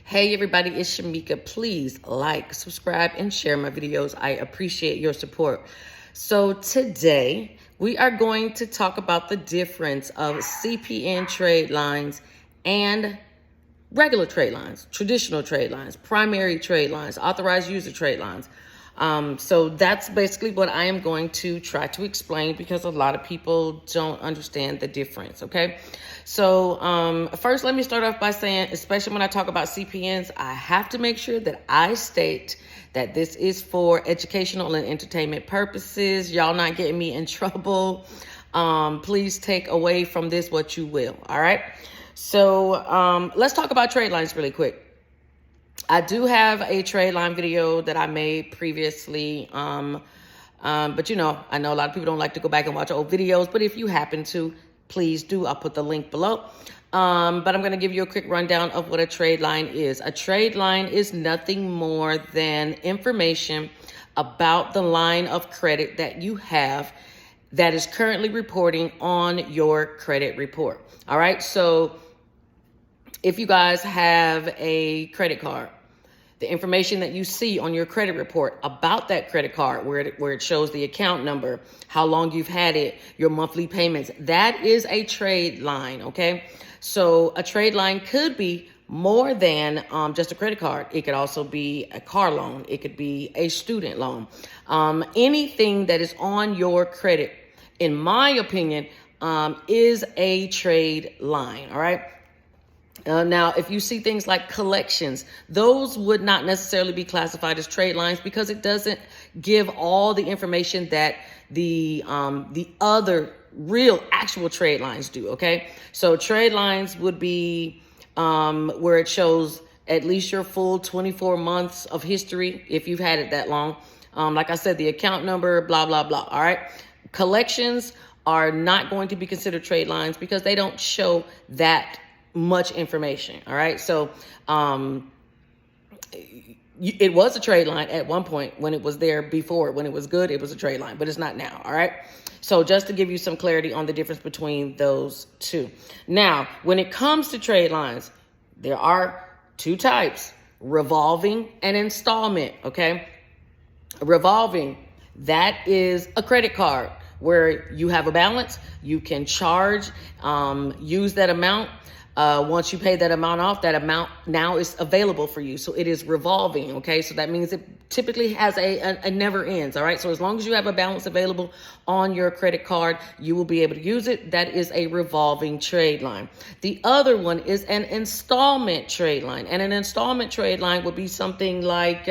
Hey everybody, it's Shamika. Please like, subscribe, and share my videos. I appreciate your support. So today we are going to talk about the difference of CPN trade lines and regular trade lines, traditional trade lines, primary trade lines, authorized user trade lines. So that's basically what I am going to try to explain because a lot of people don't understand the difference, okay? So first, let me start off by saying, especially when I talk about CPNs, I have to make sure that I state that this is for educational and entertainment purposes. Y'all not getting me in trouble. Please take away from this what you will, all right? So let's talk about trade lines really quick. I do have a trade line video that I made previously, but you know, I know a lot of people don't like to go back and watch old videos, but if you happen to, please do. I'll put the link below. But I'm going to give you a quick rundown of what a trade line is. A trade line is nothing more than information about the line of credit that you have that is currently reporting on your credit report. All right, so if you guys have a credit card, the information that you see on your credit report about that credit card, where it shows the account number, how long you've had it, your monthly payments, that is a trade line, okay? So a trade line could be more than just a credit card. It could also be a car loan. It could be a student loan. Anything that is on your credit, in my opinion, is a trade line, all right? Now, if you see things like collections, those would not necessarily be classified as trade lines because it doesn't give all the information that the other real actual trade lines do, okay? So trade lines would be where it shows at least your full 24 months of history if you've had it that long. Like I said, the account number, blah, blah, blah, all right? Collections are not going to be considered trade lines because they don't show that much information. All right. So it was a trade line at one point when it was there before. When it was good, it was a trade line, but it's not now. All right. So just to give you some clarity on the difference between those two. Now, when it comes to trade lines, there are two types: revolving and installment. Okay. Revolving, that is a credit card where you have a balance, you can charge, use that amount. Once you pay that amount off, that amount now is available for you. So it is revolving, okay? So that means it typically has a never ends, all right? So as long as you have a balance available on your credit card, you will be able to use it. That is a revolving trade line. The other one is an installment trade line. And an installment trade line would be something like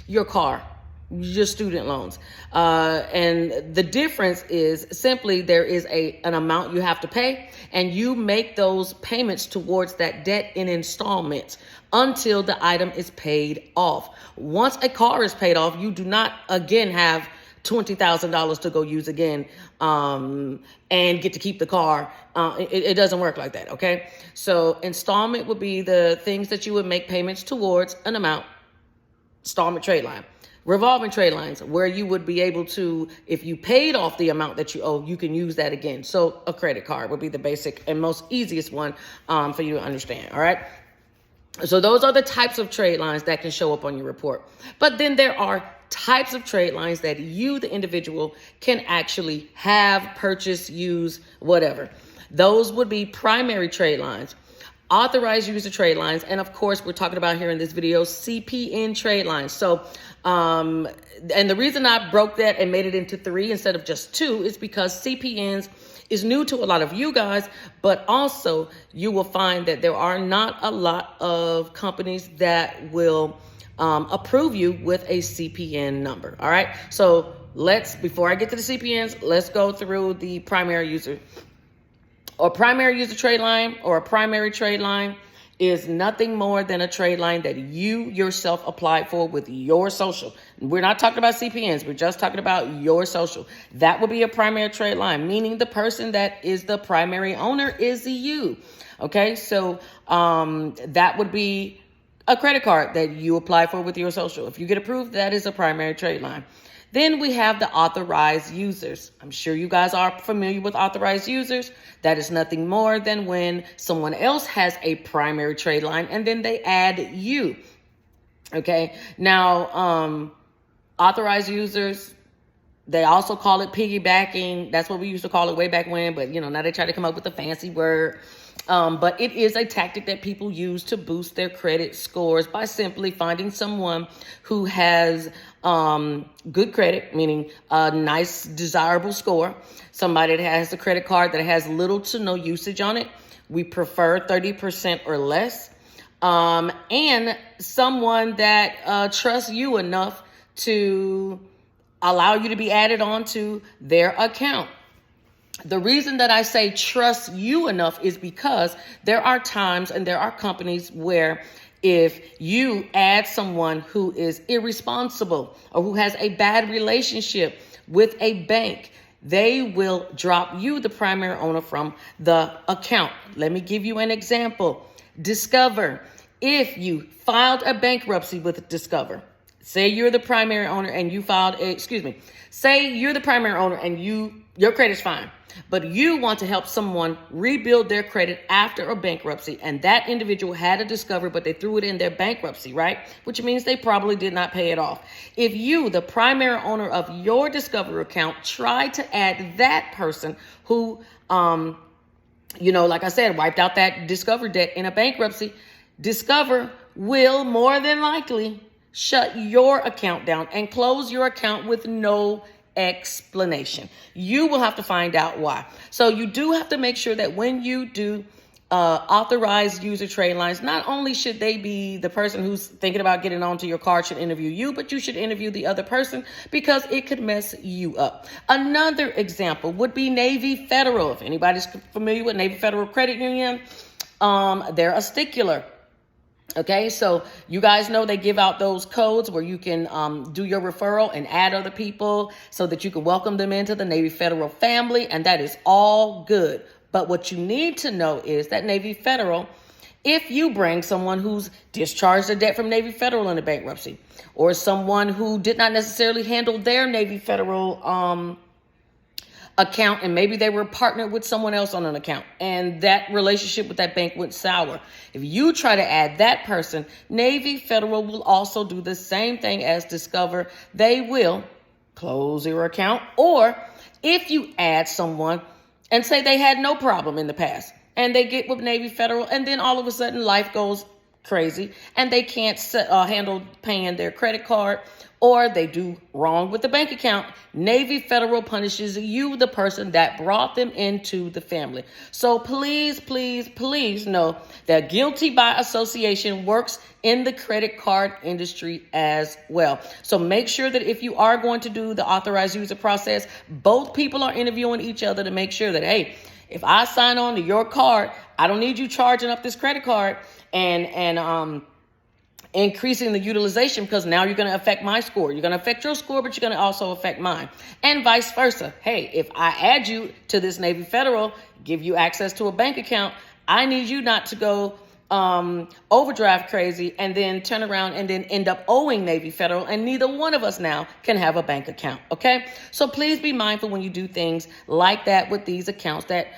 your car, your student loans. And the difference is simply there is an amount you have to pay, and you make those payments towards that debt in installments until the item is paid off. Once a car is paid off, you do not again have $20,000 to go use again and get to keep the car. It doesn't work like that, okay? So installment would be the things that you would make payments towards an amount. Installment trade line. Revolving trade lines, where you would be able to, if you paid off the amount that you owe, you can use that again. So a credit card would be the basic and most easiest one for you to understand, all right? So those are the types of trade lines that can show up on your report. But then there are types of trade lines that you, the individual, can actually have, purchase, use, whatever. Those would be primary trade lines, authorized user trade lines, and of course, we're talking about here in this video, CPN trade lines. So, and the reason I broke that and made it into 3 instead of just 2 is because CPNs is new to a lot of you guys, but also you will find that there are not a lot of companies that will approve you with a CPN number. All right. So before I get to the CPNs, let's go through the primary user. A primary user trade line or a primary trade line is nothing more than a trade line that you yourself applied for with your social. We're not talking about CPNs. We're just talking about your social. That would be a primary trade line, meaning the person that is the primary owner is you. Okay, so that would be a credit card that you apply for with your social. If you get approved, that is a primary trade line. Then we have the authorized users. I'm sure you guys are familiar with authorized users. That is nothing more than when someone else has a primary trade line and then they add you. Okay. Now, authorized users, they also call it piggybacking. That's what we used to call it way back when, but now they try to come up with a fancy word. But it is a tactic that people use to boost their credit scores by simply finding someone who has good credit, meaning a nice, desirable score, somebody that has a credit card that has little to no usage on it. We prefer 30% or less, and someone that trusts you enough to allow you to be added onto their account. The reason that I say trust you enough is because there are times and there are companies where if you add someone who is irresponsible or who has a bad relationship with a bank, they will drop you, the primary owner, from the account. Let me give you an example. Discover. If you filed a bankruptcy with Discover, say you're the primary owner and you say you're the primary owner and your credit's fine, but you want to help someone rebuild their credit after a bankruptcy, and that individual had a Discover, but they threw it in their bankruptcy, right? Which means they probably did not pay it off. If you, the primary owner of your Discover account, try to add that person who, like I said, wiped out that Discover debt in a bankruptcy, Discover will more than likely shut your account down and close your account with no explanation. You will have to find out why. So you do have to make sure that when you do authorized user trade lines, not only should they be the person who's thinking about getting onto your card should interview you, but you should interview the other person because it could mess you up. Another example would be Navy Federal. If anybody's familiar with Navy Federal Credit Union, they're a stickler. Okay, so you guys know they give out those codes where you can do your referral and add other people so that you can welcome them into the Navy Federal family, and that is all good. But what you need to know is that Navy Federal, if you bring someone who's discharged a debt from Navy Federal in a bankruptcy, or someone who did not necessarily handle their Navy Federal account, and maybe they were partnered with someone else on an account and that relationship with that bank went sour. If you try to add that person, Navy Federal will also do the same thing as Discover. They will close your account. Or if you add someone and say they had no problem in the past and they get with Navy Federal and then all of a sudden life goes crazy and they can't handle paying their credit card, or they do wrong with the bank account, Navy Federal punishes you, the person that brought them into the family. So please, please, please know that guilty by association works in the credit card industry as well. So make sure that if you are going to do the authorized user process, both people are interviewing each other to make sure that, hey, if I sign on to your card, I don't need you charging up this credit card and increasing the utilization, because now you're going to affect my score. You're going to affect your score, but you're going to also affect mine, and vice versa. Hey, if I add you to this Navy Federal, give you access to a bank account, I need you not to go overdraft crazy and then turn around and then end up owing Navy Federal, and neither one of us now can have a bank account. Okay, so please be mindful when you do things like that with these accounts that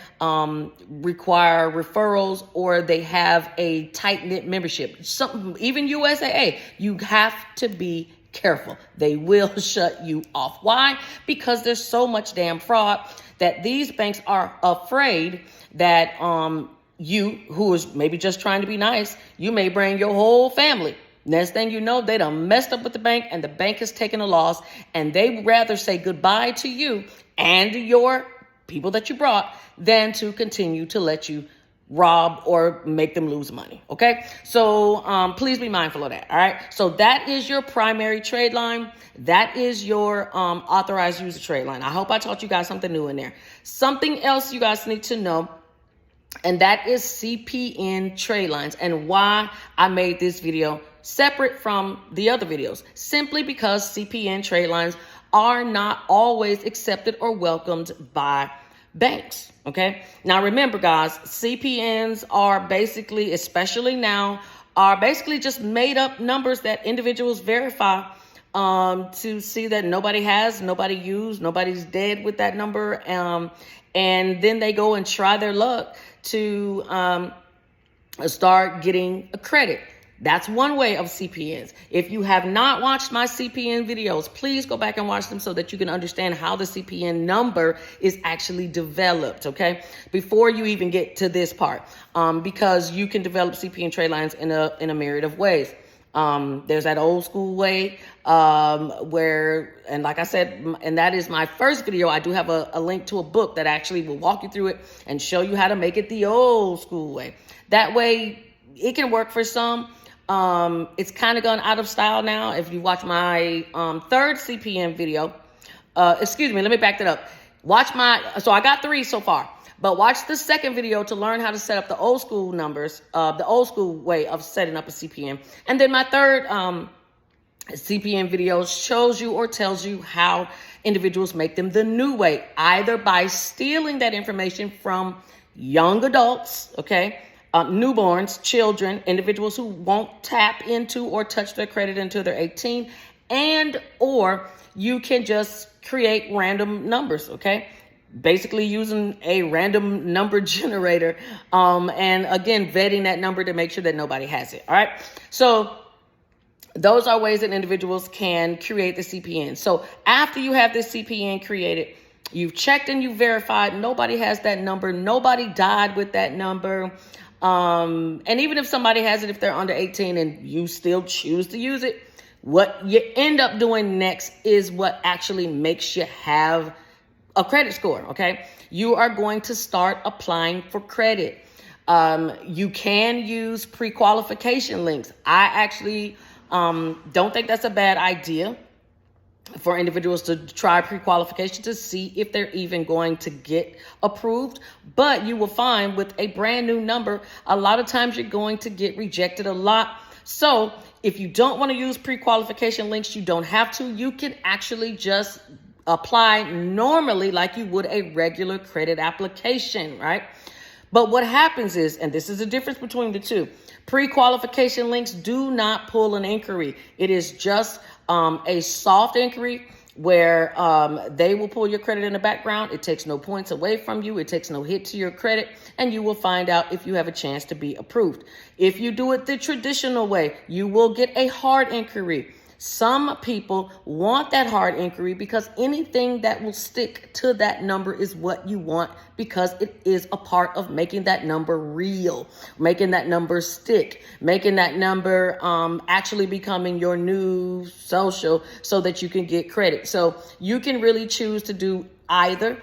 require referrals or they have a tight-knit membership. Even USAA, you have to be careful. They will shut you off. Why? Because there's so much damn fraud that these banks are afraid that you, who is maybe just trying to be nice, you may bring your whole family. Next thing you know, they done messed up with the bank and the bank has taken a loss, and they would rather say goodbye to you and your people that you brought than to continue to let you rob or make them lose money. Okay, so please be mindful of that. All right, so that is your primary trade line. That is your authorized user trade line. I hope I taught you guys something new in there. Something else you guys need to know, and that is CPN trade lines, and why I made this video separate from the other videos, simply because CPN trade lines are not always accepted or welcomed by banks. Okay, now remember guys, CPNs are basically, especially now, are basically just made up numbers that individuals verify to see that nobody used, nobody's dead with that number. And then they go and try their luck to start getting a credit. That's one way of CPNs. If you have not watched my CPN videos, please go back and watch them so that you can understand how the CPN number is actually developed, okay? Before you even get to this part, because you can develop CPN trade lines in a myriad of ways. There's that old school way, where, and like I said, and that is my first video. I do have a link to a book that actually will walk you through it and show you how to make it the old school way. That way it can work for some. It's kind of gone out of style now. If you watch my, third CPN video, excuse me, let me back that up. So I got 3 so far. But watch the second video to learn how to set up the old school numbers, the old school way of setting up a CPN. And then my third CPN video shows you or tells you how individuals make them the new way, either by stealing that information from young adults, okay, newborns, children, individuals who won't tap into or touch their credit until they're 18, and or you can just create random numbers, okay? Basically using a random number generator, and again, vetting that number to make sure that nobody has it. All right. So those are ways that individuals can create the CPN. So after you have this CPN created, you've checked and you've verified nobody has that number. Nobody died with that number. And even if somebody has it, if they're under 18 and you still choose to use it, what you end up doing next is what actually makes you have a credit score, okay? You are going to start applying for credit. You can use pre-qualification links. I actually don't think that's a bad idea for individuals to try pre-qualification to see if they're even going to get approved. But you will find with a brand new number, a lot of times you're going to get rejected a lot. So if you don't want to use pre-qualification links, you don't have to. You can actually just apply normally like you would a regular credit application, right? But what happens is, and this is the difference between the two, pre-qualification links do not pull an inquiry. It is just a soft inquiry where they will pull your credit in the background. It takes no points away from you. It takes no hit to your credit, and you will find out if you have a chance to be approved. If you do it the traditional way, you will get a hard inquiry. Some people want that hard inquiry because anything that will stick to that number is what you want, because it is a part of making that number real, making that number stick, making that number actually becoming your new social so that you can get credit. So you can really choose to do either.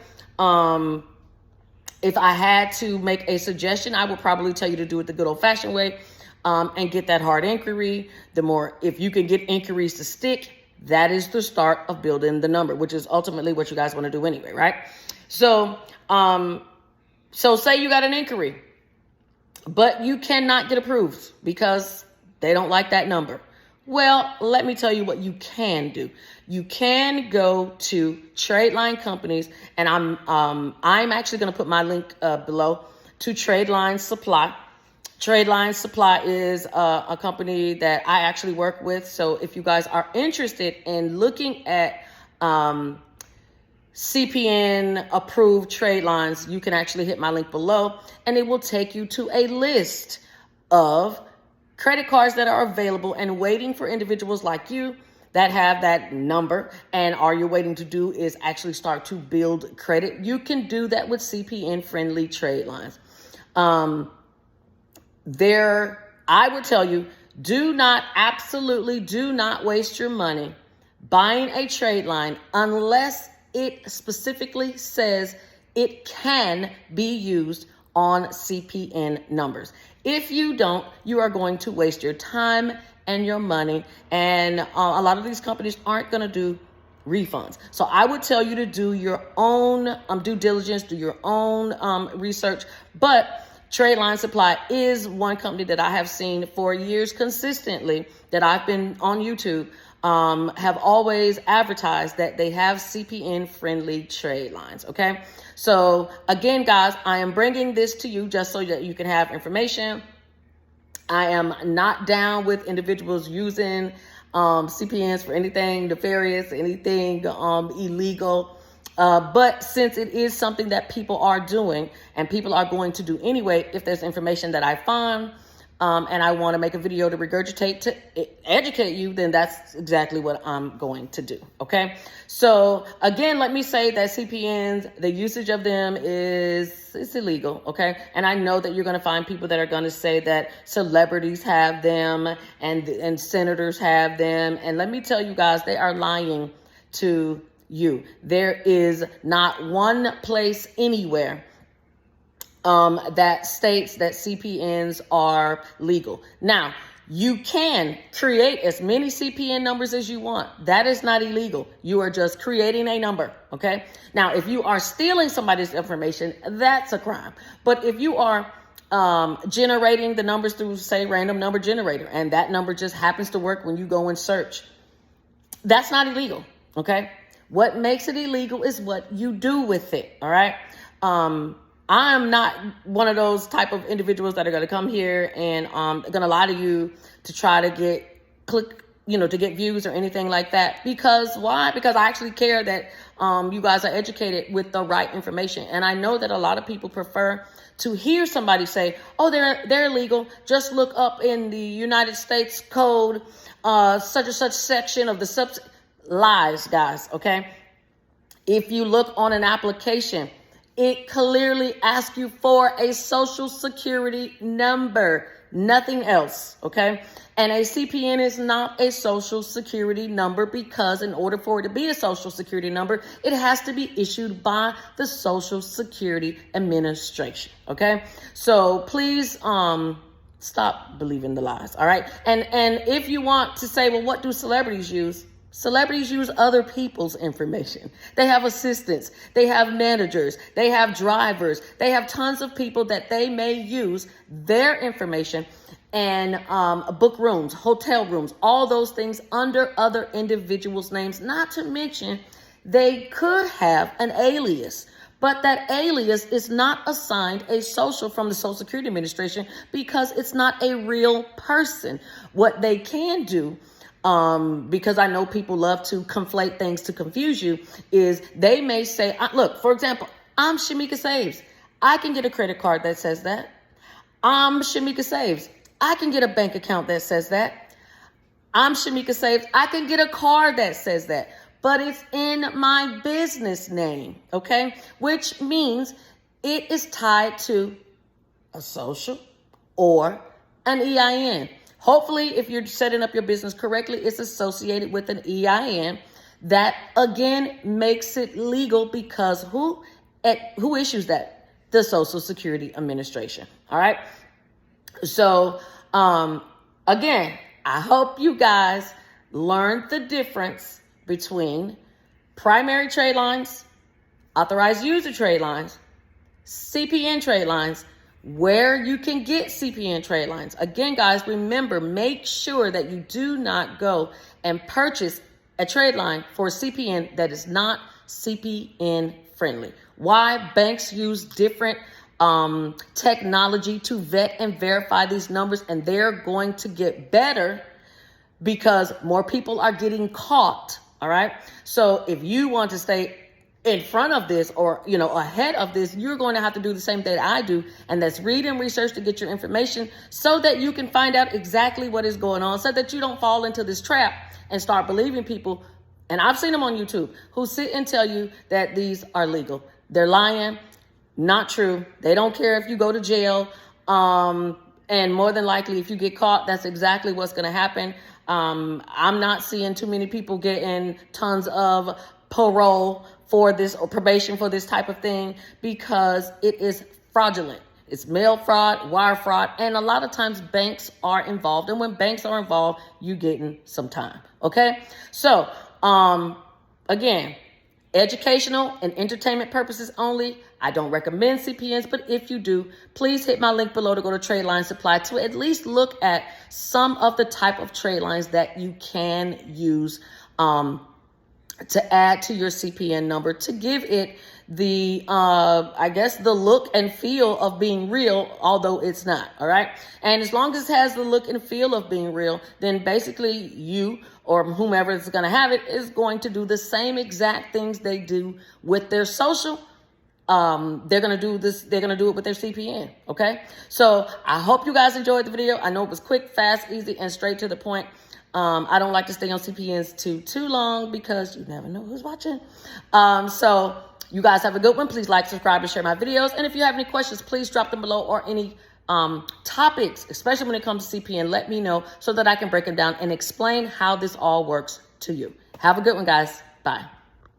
If I had to make a suggestion, I would probably tell you to do it the good old-fashioned way. And get that hard inquiry. The more, if you can get inquiries to stick, that is the start of building the number, which is ultimately what you guys want to do anyway, right? So, so say you got an inquiry, but you cannot get approved because they don't like that number. Well, let me tell you what you can do. You can go to trade line companies, and I'm actually going to put my link below to Tradelines Supply. Tradelines Supply is a company that I actually work with. So if you guys are interested in looking at CPN approved trade lines, you can actually hit my link below, and it will take you to a list of credit cards that are available and waiting for individuals like you that have that number. And all you're waiting to do is actually start to build credit. You can do that with CPN friendly trade lines. I would tell you, absolutely do not waste your money buying a trade line unless it specifically says it can be used on CPN numbers. If you don't, you are going to waste your time and your money. And a lot of these companies aren't going to do refunds. So I would tell you to do your own due diligence, do your own research. But Tradeline Supply is one company that I have seen for years consistently, that I've been on YouTube, have always advertised that they have CPN friendly trade lines. Okay. So again, guys, I am bringing this to you just so that you can have information. I am not down with individuals using CPNs for anything nefarious, anything illegal. But since it is something that people are doing and people are going to do anyway, if there's information that I find and I want to make a video to regurgitate to educate you, then that's exactly what I'm going to do. Okay. So again, let me say that CPNs, the usage of them it's illegal. Okay. And I know that you're going to find people that are going to say that celebrities have them and senators have them. And let me tell you guys, they are lying to you. There is not one place anywhere that states that CPNs are legal. Now, you can create as many CPN numbers as you want. That is not illegal. You are just creating a number, okay? Now, if you are stealing somebody's information, that's a crime. But if you are generating the numbers through, say, random number generator, and that number just happens to work when you go and search, that's not illegal, okay? What makes it illegal is what you do with it, all right? I am not one of those type of individuals that are going to come here and going to lie to you to try to to get views or anything like that. Because why? Because I actually care that you guys are educated with the right information. And I know that a lot of people prefer to hear somebody say, oh, they're illegal. Just look up in the United States Code, such and such section of the lies, guys. Okay. If you look on an application, it clearly asks you for a social security number, nothing else, okay? And a CPN is not a social security number because in order for it to be a social security number, it has to be issued by the Social Security Administration, okay? So please stop believing the lies, all right? And if you want to say, well, what do celebrities use? Celebrities use other people's information. They have assistants, they have managers, they have drivers, they have tons of people that they may use their information and book rooms, hotel rooms, all those things under other individuals' names. Not to mention, they could have an alias, but that alias is not assigned a social from the Social Security Administration because it's not a real person. What they can do, because I know people love to conflate things to confuse you, is they may say, look, for example, I'm Shamika Saves. I can get a credit card that says that. I'm Shamika Saves. I can get a bank account that says that. I'm Shamika Saves. I can get a card that says that, but it's in my business name, okay? Which means it is tied to a social or an EIN. Hopefully, if you're setting up your business correctly, it's associated with an EIN. That, again, makes it legal because who issues that? The Social Security Administration. All right. So, again, I hope you guys learned the difference between primary trade lines, authorized user trade lines, CPN trade lines, where you can get CPN trade lines. Again, guys, remember, make sure that you do not go and purchase a trade line for a CPN that is not CPN friendly. Why? Banks use different technology to vet and verify these numbers, and they're going to get better because more people are getting caught. All right. So if you want to stay in front of this or, ahead of this, you're going to have to do the same thing I do. And that's read and research to get your information so that you can find out exactly what is going on so that you don't fall into this trap and start believing people. And I've seen them on YouTube who sit and tell you that these are legal. They're lying. Not true. They don't care if you go to jail. And more than likely, if you get caught, that's exactly what's going to happen. I'm not seeing too many people getting tons of parole for this or probation for this type of thing because it is fraudulent. It's mail fraud, wire fraud, and a lot of times banks are involved. And when banks are involved, you getting some time. Okay. So, again, educational and entertainment purposes only. I don't recommend CPNs, but if you do, please hit my link below to go to Trade Line Supply to at least look at some of the type of trade lines that you can use, to add to your CPN number to give it the I guess the look and feel of being real, although it's not. All right. And as long as it has the look and feel of being real, then basically you or whomever is going to have it is going to do the same exact things they do with their social. They're going to do this. They're going to do it with their CPN. Okay. So I hope you guys enjoyed the video. I know it was quick, fast, easy, and straight to the point. I don't like to stay on CPNs too long because you never know who's watching. So you guys have a good one. Please like, subscribe, and share my videos. And if you have any questions, please drop them below, or any topics, especially when it comes to CPN, let me know so that I can break them down and explain how this all works to you. Have a good one, guys. Bye.